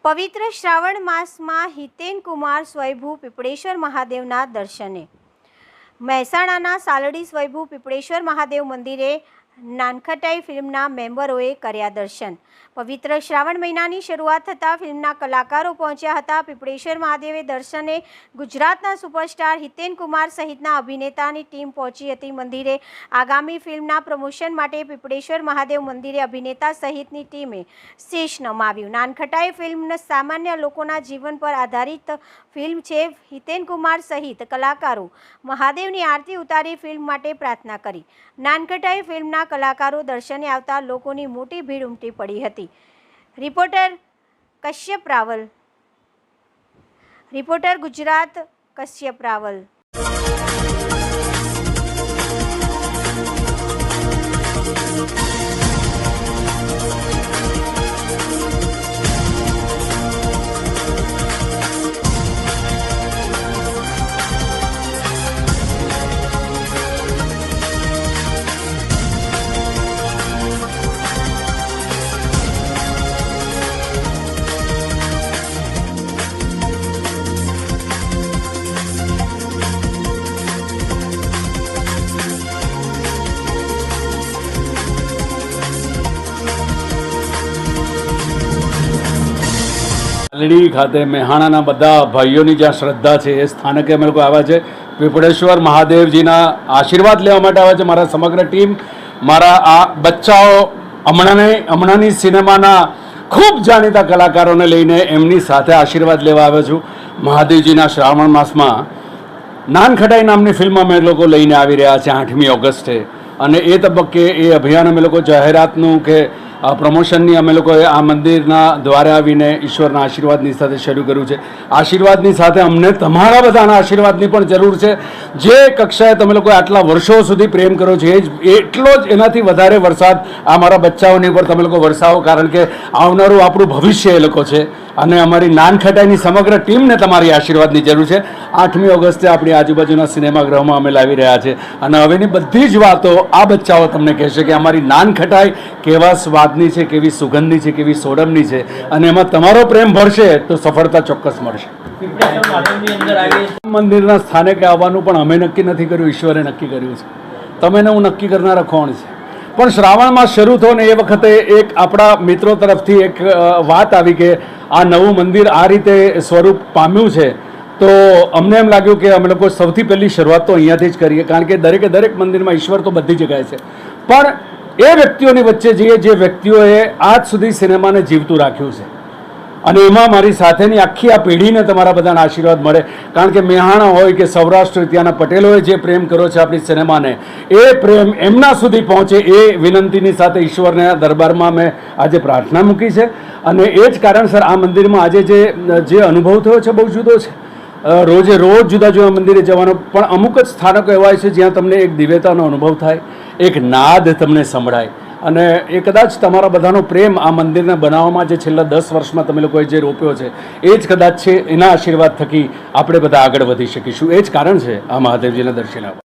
પવિત્ર શ્રાવણ માસમાં હિતેનકુમાર સ્વયંભૂ પીપળેશ્વર મહાદેવના દર્શને મહેસાણાના સાલડી સ્વયંભૂ પીપળેશ્વર મહાદેવ મંદિરે નાનખટાઈ ફિલ્મના મેમ્બરોએ કર્યા દર્શન। પવિત્ર શ્રાવણ મહિનાની શરૂઆત થતાં ફિલ્મના કલાકારો પહોંચ્યા હતા। પીપળેશ્વર મહાદેવે દર્શને ગુજરાતના સુપરસ્ટાર હિતેનકુમાર સહિતના અભિનેતાની ટીમ પહોંચી હતી મંદિરે। આગામી ફિલ્મના પ્રમોશન માટે પીપળેશ્વર મહાદેવ મંદિરે અભિનેતા સહિતની ટીમે શીશ નમાવ્યું। નાનખટાઈ ફિલ્મ સામાન્ય લોકોના જીવન પર આધારિત ફિલ્મ છે। હિતેનકુમાર સહિત કલાકારો મહાદેવની આરતી ઉતારી ફિલ્મ માટે પ્રાર્થના કરી। નાનખટાઈ ફિલ્મના કલાકારો દર્શને આવતા લોકોની મોટી ભીડ ઉમટી પડી હતી। Reporter Kashyap Raval, reporter Gujarat Kashyap Raval. સાલડી ખાતે મેહાણાના બધા ભાઈઓની જ્યાં શ્રદ્ધા છે એ સ્થાનકે અમે લોકો આવ્યા છે। પીપળેશ્વર મહાદેવજીના આશીર્વાદ લેવા માટે આવ્યા છે। મારા સમગ્ર ટીમ, મારા આ બચ્ચાઓ, હમણાંની સિનેમાના ખૂબ જાણીતા કલાકારોને લઈને એમની સાથે આશીર્વાદ લેવા આવ્યો છું। મહાદેવજીના શ્રાવણ માસમાં નાનખટાઈ નામની ફિલ્મ અમે લોકો લઈને આવી રહ્યા છે 8મી ઓગસ્ટે, અને એ તબક્કે એ અભિયાન અમે લોકો જાહેરાતનું કે પ્રમોશનની અમે લોકોએ આ મંદિરના દ્વારે આવીને ઈશ્વરના આશીર્વાદની સાથે શરૂ કર્યું છે। આશીર્વાદની સાથે અમને તમારા બધાના આશીર્વાદની પણ જરૂર છે। જે કક્ષાએ તમે લોકો આટલા વર્ષો સુધી પ્રેમ કરો છો એટલો જ એનાથી વધારે વરસાદ આ મારા બચ્ચાઓની ઉપર તમે લોકો વરસાવો, કારણ કે આવનારું આપણું ભવિષ્ય એ લોકો છે, અને અમારી નાનખટાઈની સમગ્ર ટીમને તમારી આશીર્વાદની જરૂર છે। 8મી ઓગસ્ટે આપણી આજુબાજુના સિનેમાગૃહમાં અમે લાવી રહ્યા છે, અને હવેની બધી જ વાતો આ બચ્ચાઓ તમને કહેશે કે અમારી નાનખટાઈ કેવા સ્વાદની છે, કેવી સુગંધની છે, કેવી સોડમની છે, અને એમાં તમારો પ્રેમ ભરશે તો સફળતા ચોક્કસ મળશે। મંદિરના સ્થાનકે આવવાનું પણ અમે નક્કી નથી કર્યું, ઈશ્વરે નક્કી કર્યું છે। તમે ને હું નક્કી કરનારા કોણ છે? પણ શ્રાવણ માસ શરૂ થયો ને એ વખતે એક આપણા મિત્રો તરફથી એક વાત આવી કે આ નવું મંદિર આ રીતે સ્વરૂપ પામ્યું છે, તો અમને એમ લાગ્યું કે અમે લોકો સૌથી પહેલી શરૂઆત તો અહીંયાથી જ કરીએ, કારણ કે દરેક મંદિરમાં ઈશ્વર તો બધી જગ્યાએ છે, પણ એ વ્યક્તિઓની વચ્ચે જઈએ જે વ્યક્તિઓએ આજ સુધી સિનેમાને જીવતું રાખ્યું છે, અને એમાં મારી સાથેની આખી આ પેઢીને તમારા બધાના આશીર્વાદ મળે, કારણ કે મેહાણા હોય કે સૌરાષ્ટ્ર, ત્યાંના પટેલોએ જે પ્રેમ કર્યો છે આપણી સિનેમાને, એ પ્રેમ એમના સુધી પહોંચે એ વિનંતીની સાથે ઈશ્વરના દરબારમાં મેં આજે પ્રાર્થના મૂકી છે। અને એ જ કારણસર આ મંદિરમાં આજે જે અનુભવ થયો છે બહુ જુદો છે। રોજ જુદા જુદા મંદિરે જવાનો, પણ અમુક જ સ્થાનકો એવા છે જ્યાં તમને એક દિવ્યતાનો અનુભવ થાય, એક નાદ તમને સંભળાય, અને એ કદાચ તમારા બધાનો પ્રેમ આ મંદિરને બનાવવામાં જે છેલ્લા 10 વર્ષમાં તમે લોકોએ જે રોપ્યો છે એ જ કદાચ છે, એના આશીર્વાદ થકી આપણે બધા આગળ વધી શકીશું। એ જ કારણ છે આ મહાદેવજીના દર્શન આવવા।